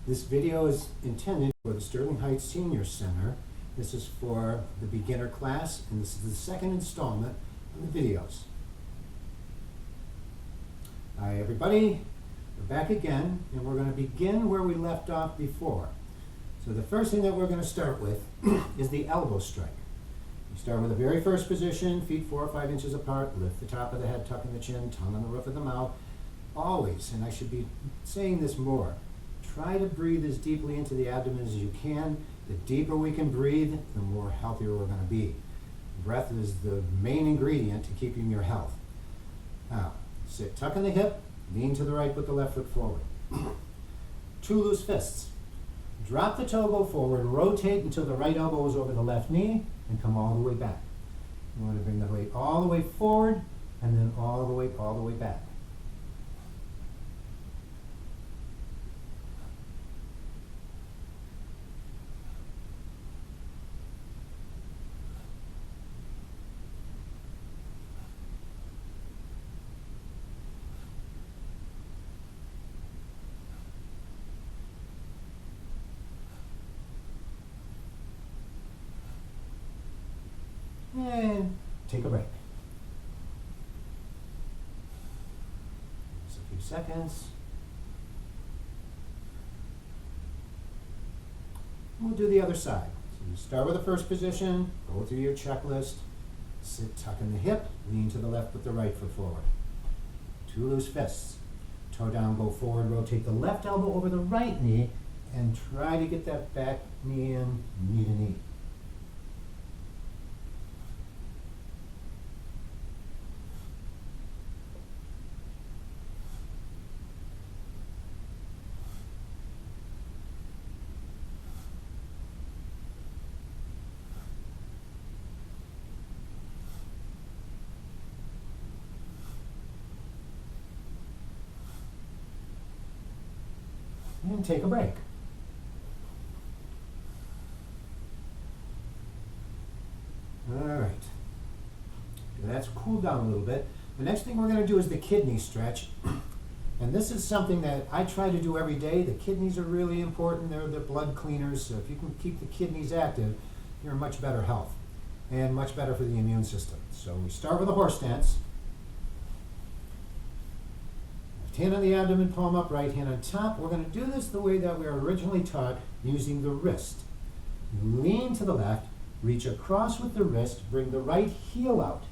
This video is intended for the Sterling Heights Senior Center. This is for the beginner class, and this is the second installment of the videos. Hi everybody, we're back again, and we're going to begin where we left off before. So the first thing that we're going to start with is the elbow strike. You start with the very first position, feet 4 or 5 inches apart, lift the top of the head, tuck in the chin, tongue on the roof of the mouth. Always, and I should be saying this more, try to breathe as deeply into the abdomen as you can. The deeper we can breathe, the more healthier we're going to be. Breath is the main ingredient to keeping your health. Now, sit, tuck in the hip, lean to the right, put the left foot forward. 2 loose fists. Drop the toe, go forward, rotate until the right elbow is over the left knee, and come all the way back. You want to bring the weight all the way forward, and then all the way back. And take a break. Just a few seconds. We'll do the other side. So you start with the first position, go through your checklist, sit, tuck in the hip, lean to the left, put the right foot forward. 2 loose fists. Toe down, go forward, rotate the left elbow over the right knee, and try to get that back knee in, knee to knee. And take a break. All right. That's cooled down a little bit. The next thing we're going to do is the kidney stretch. And this is something that I try to do every day. The kidneys are really important. They're the blood cleaners. So if you can keep the kidneys active, you're in much better health and much better for the immune system. So we start with a horse stance. Hand on the abdomen, palm up, right hand on top. We're going to do this the way that we were originally taught, using the wrist. Lean to the left, reach across with the wrist, bring the right heel out,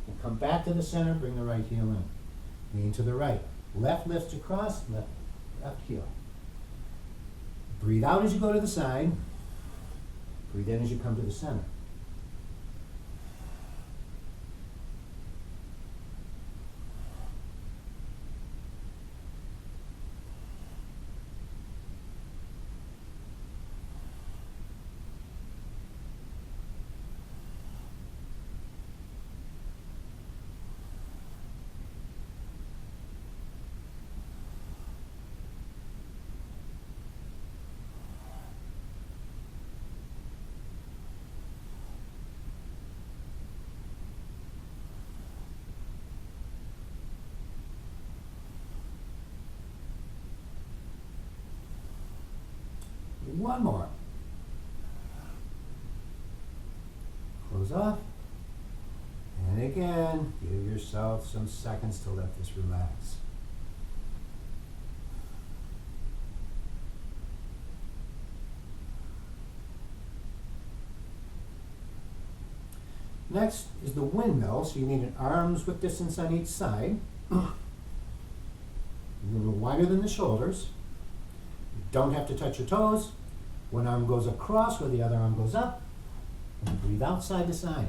and come back to the center, bring the right heel in. Lean to the right. Left lifts across, left heel. Breathe out as you go to the side. Breathe in as you come to the center. One more. Close off. And again, give yourself some seconds to let this relax. Next is the windmill, so you need an arms width distance on each side. A little wider than the shoulders. You don't have to touch your toes. One arm goes across where the other arm goes up. And breathe out side to side.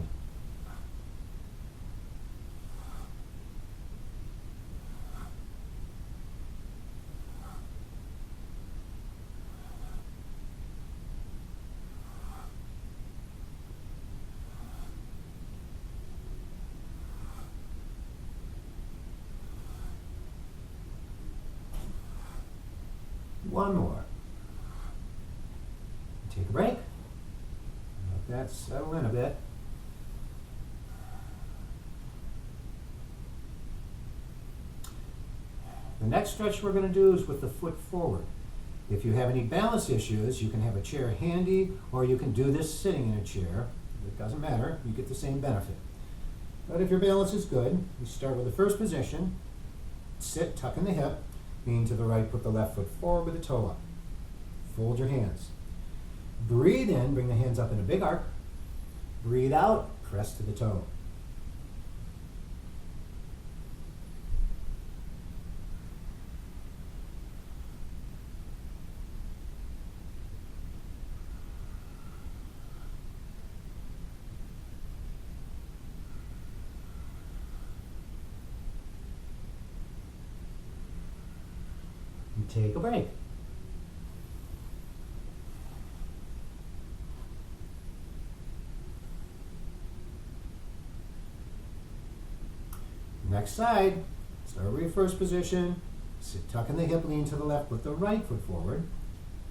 One more. Take a break. Let that settle in a bit. The next stretch we're going to do is with the foot forward. If you have any balance issues, you can have a chair handy, or you can do this sitting in a chair. It doesn't matter, you get the same benefit. But if your balance is good, you start with the first position, sit, tuck in the hip, lean to the right, put the left foot forward with the toe up. Fold your hands. Breathe in, bring the hands up in a big arc. Breathe out, press to the toe. And take a break. Next side, start with your first position, sit, tuck in the hip, lean to the left, put the right foot forward,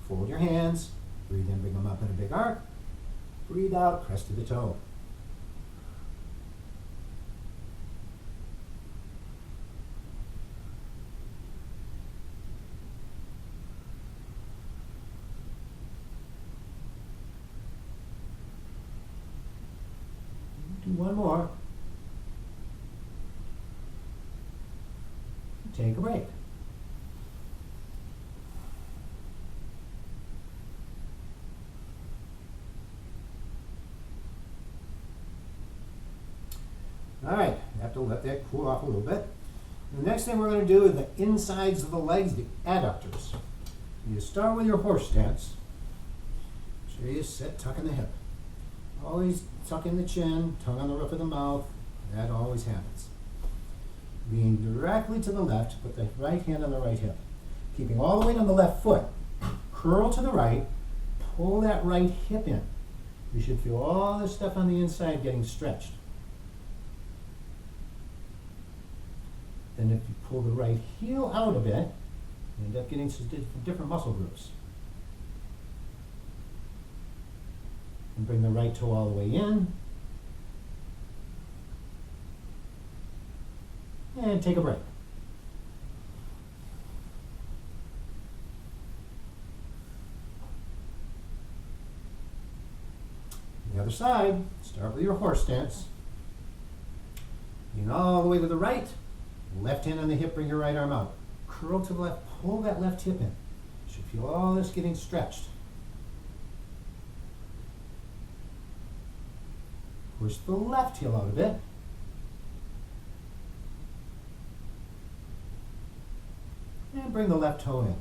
fold your hands, breathe in, bring them up in a big arc, breathe out, press to the toe. Do one more. Take a break. All right, you have to let that cool off a little bit. The next thing we're going to do is the insides of the legs, the adductors. You start with your horse stance. So you sit, tuck in the hip. Always tuck in the chin, tongue on the roof of the mouth. That always happens. Lean directly to the left, put the right hand on the right hip. Keeping all the weight on the left foot. Curl to the right, pull that right hip in. You should feel all this stuff on the inside getting stretched. Then if you pull the right heel out a bit, you end up getting some different muscle groups. And bring the right toe all the way in. And take a break. The other side, start with your horse stance. Lean all the way to the right. Left hand on the hip, bring your right arm out. Curl to the left, pull that left hip in. You should feel all this getting stretched. Push the left heel out a bit. And bring the left toe in.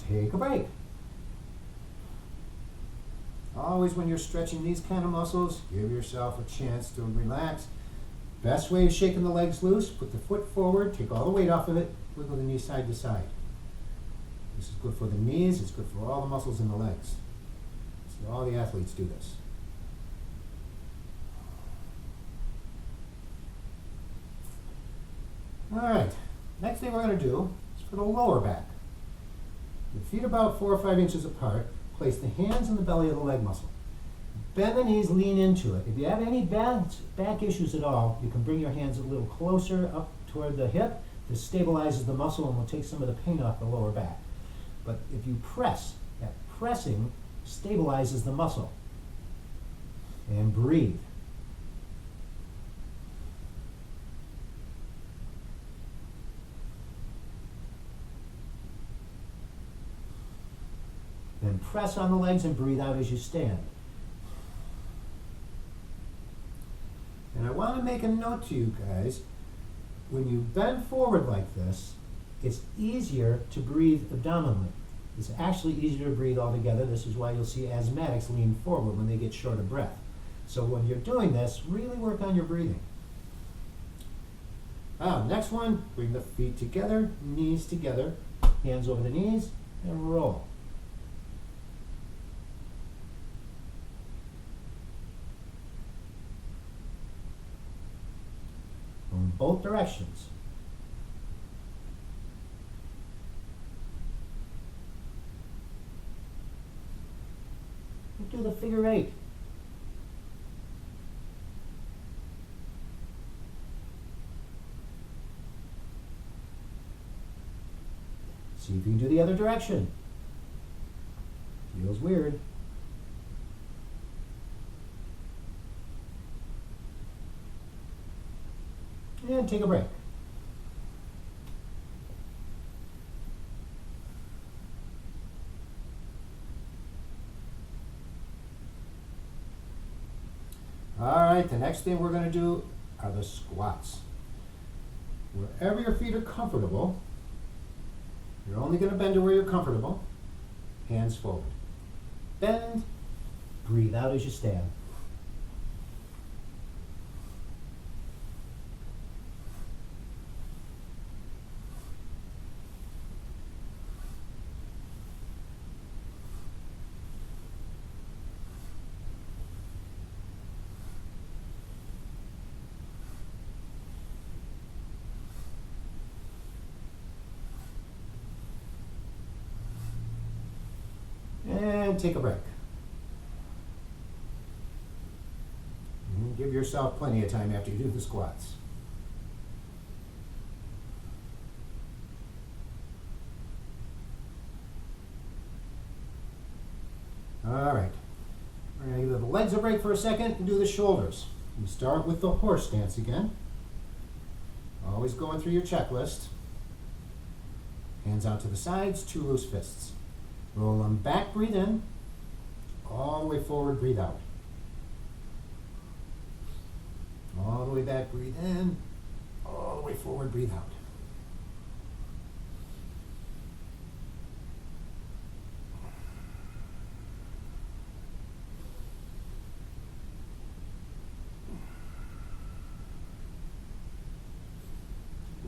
Take a break. Always when you're stretching these kind of muscles, give yourself a chance to relax. Best way of shaking the legs loose, put the foot forward, take all the weight off of it, wiggle the knee side to side. This is good for the knees, it's good for all the muscles in the legs. So all the athletes do this. All right, next thing we're going to do is for the lower back. Your feet about 4 or 5 inches apart, place the hands in the belly of the leg muscle. Bend the knees, lean into it. If you have any back issues at all, you can bring your hands a little closer up toward the hip. This stabilizes the muscle and will take some of the pain off the lower back. But if you press, that pressing stabilizes the muscle. And breathe. Then press on the legs and breathe out as you stand. And I want to make a note to you guys, when you bend forward like this, it's easier to breathe abdominally. It's actually easier to breathe altogether. This is why you'll see asthmatics lean forward when they get short of breath. So when you're doing this, really work on your breathing. Next one, bring the feet together, knees together, hands over the knees, and roll. From both directions. Do the figure 8. See if you can do the other direction. Feels weird. And take a break. All right, the next thing we're going to do are the squats. Wherever your feet are comfortable, you're only going to bend to where you're comfortable. Hands forward. Bend. Breathe out as you stand. And take a break. And give yourself plenty of time after you do the squats. All right. We're going to give the legs a break for a second and do the shoulders. You start with the horse stance again. Always going through your checklist. Hands out to the sides, 2 loose fists. Roll them back, breathe in. All the way forward, breathe out. All the way back, breathe in. All the way forward, breathe out.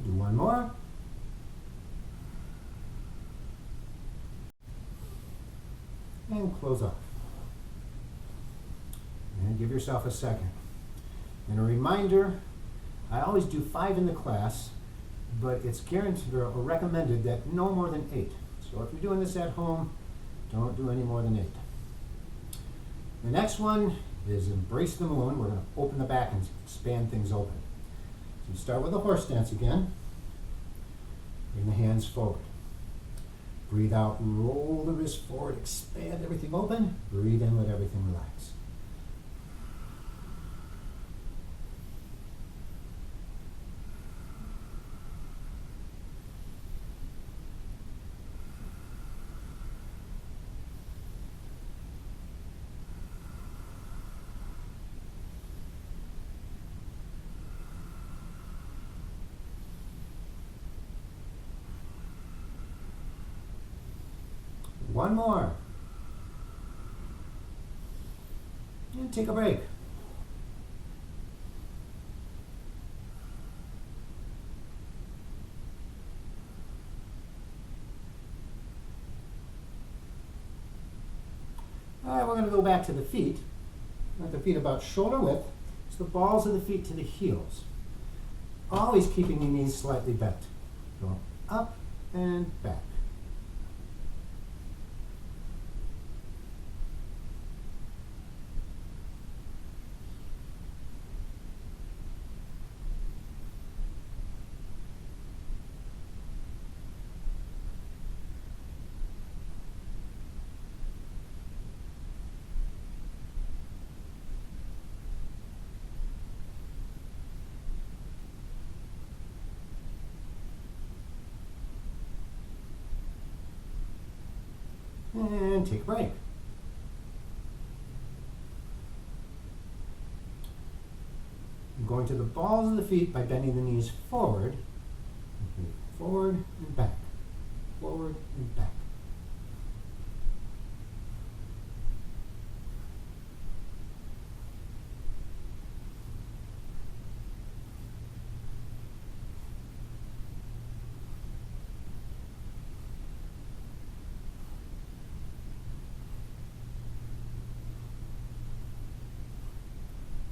Do one more. And close off. And give yourself a second. And a reminder, I always do 5 in the class, but it's guaranteed or recommended that no more than 8. So if you're doing this at home, don't do any more than 8. The next one is embrace the moon. We're going to open the back and expand things open. So you start with the horse stance again. Bring the hands forward. Breathe out, roll the wrist forward, expand everything open. Breathe in, let everything relax. One more. And take a break. All right, we're going to go back to the feet. Let the feet about shoulder width. It's the balls of the feet to the heels. Always keeping your knees slightly bent. Go up and back. And take a break. I'm going to the balls of the feet by bending the knees forward, forward and back, forward and back.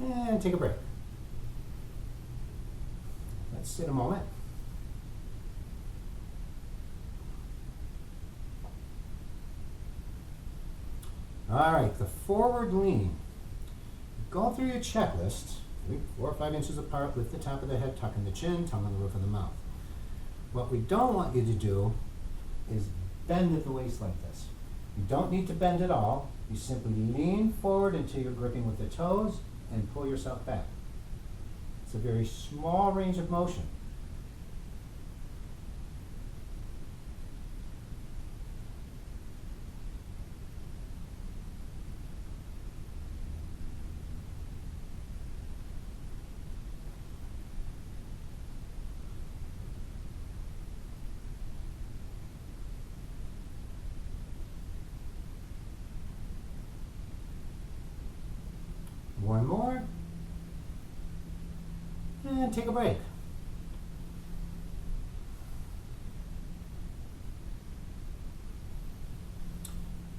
And take a break. Let's sit a moment. All right, the forward lean. Go through your checklist, 4 or 5 inches apart, lift the top of the head, tuck in the chin, tongue on the roof of the mouth. What we don't want you to do is bend at the waist like this. You don't need to bend at all. You simply lean forward until you're gripping with the toes and pull yourself back. It's a very small range of motion. One more, and take a break.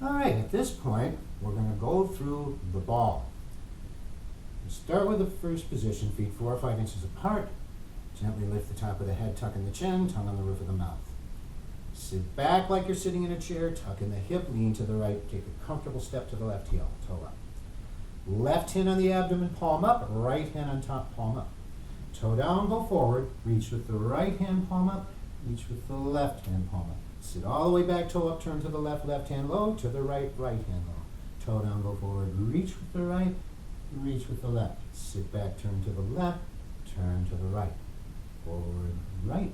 All right, at this point, we're going to go through the ball. Start with the first position, feet 4 or 5 inches apart. Gently lift the top of the head, tuck in the chin, tongue on the roof of the mouth. Sit back like you're sitting in a chair, tuck in the hip, lean to the right, take a comfortable step to the left heel, toe up. Left hand on the abdomen, palm up, right hand on top, palm up. Toe down, go forward, reach with the right hand, palm up, reach with the left hand, palm up. Sit all the way back, toe up, turn to the left, left hand low, to the right, right hand low. Toe down, go forward, reach with the right, reach with the left. Sit back, turn to the left, turn to the right. Forward, right,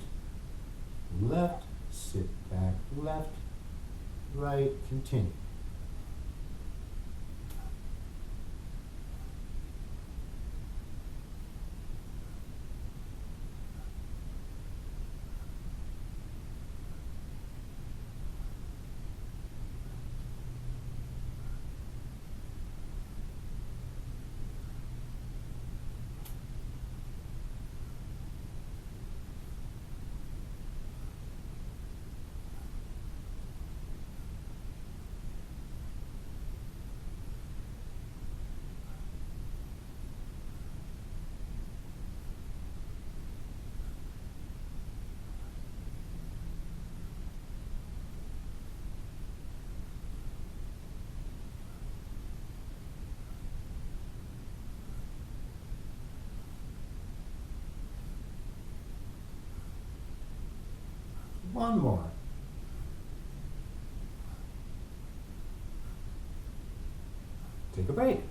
left, sit back, left, right, continue. One more. Take a break.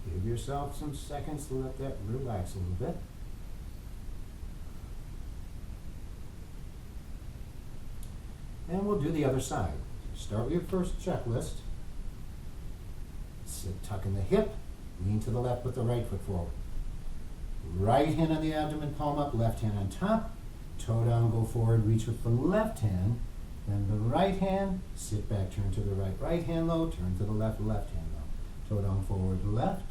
Give yourself some seconds to let that relax a little bit. And we'll do the other side. Start with your first checklist. Sit, tuck in the hip, lean to the left with the right foot forward. Right hand on the abdomen, palm up, left hand on top. Toe down, go forward, reach with the left hand. Then the right hand, sit back, turn to the right, right hand low, turn to the left, left hand low. Toe down, forward, left,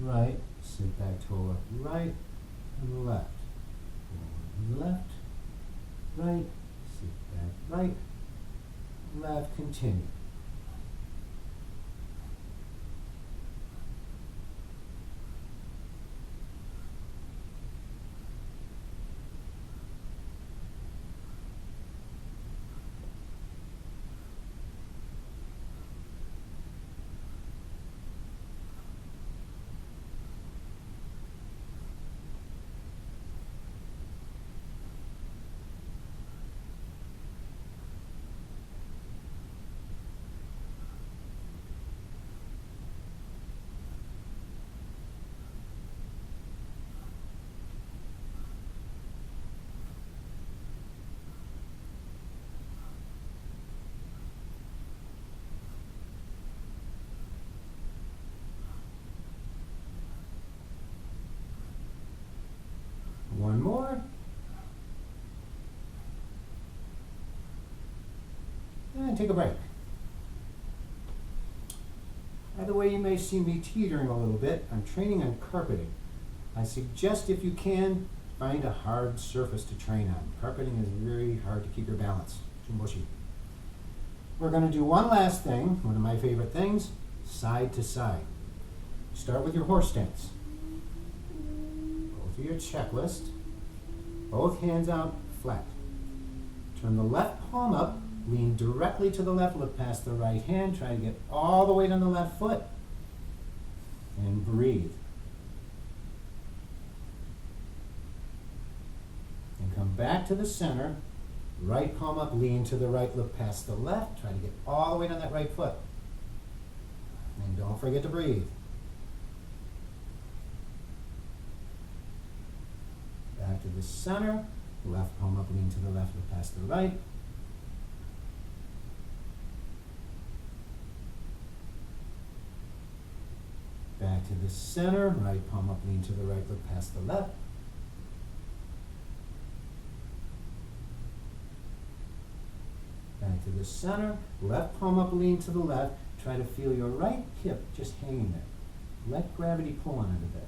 right, sit back, toe up, right, and left. Forward, left, right, sit back, right, left, continue. One more. And take a break. By the way, you may see me teetering a little bit. I'm training on carpeting. I suggest if you can, find a hard surface to train on. Carpeting is very hard to keep your balance. Too mushy. We're going to do one last thing, one of my favorite things, side to side. Start with your horse stance. Go through your checklist. Both hands out flat. Turn the left palm up, lean directly to the left, look past the right hand, try to get all the weight on the left foot. And breathe. And come back to the center, Right palm up, lean to the right, look past the left. Try to get all the weight on that right foot. And don't forget to breathe. Back to the center. Left palm up, lean to the left, look past the right. Back to the center. Right palm up, lean to the right, look past the left. Back to the center. Left palm up, lean to the left. Try to feel your right hip just hanging there. Let gravity pull on it a bit.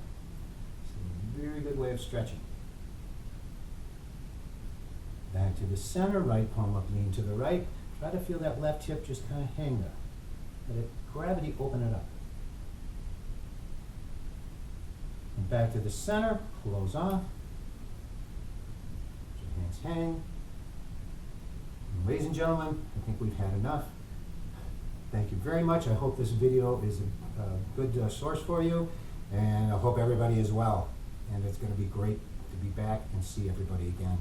It's a very good way of stretching. Back to the center, right palm up, lean to the right. Try to feel that left hip just kind of hang there. Let gravity open it up. And back to the center, close off. Let your hands hang. And ladies and gentlemen, I think we've had enough. Thank you very much. I hope this video is a good source for you, and I hope everybody is well. And it's going to be great to be back and see everybody again.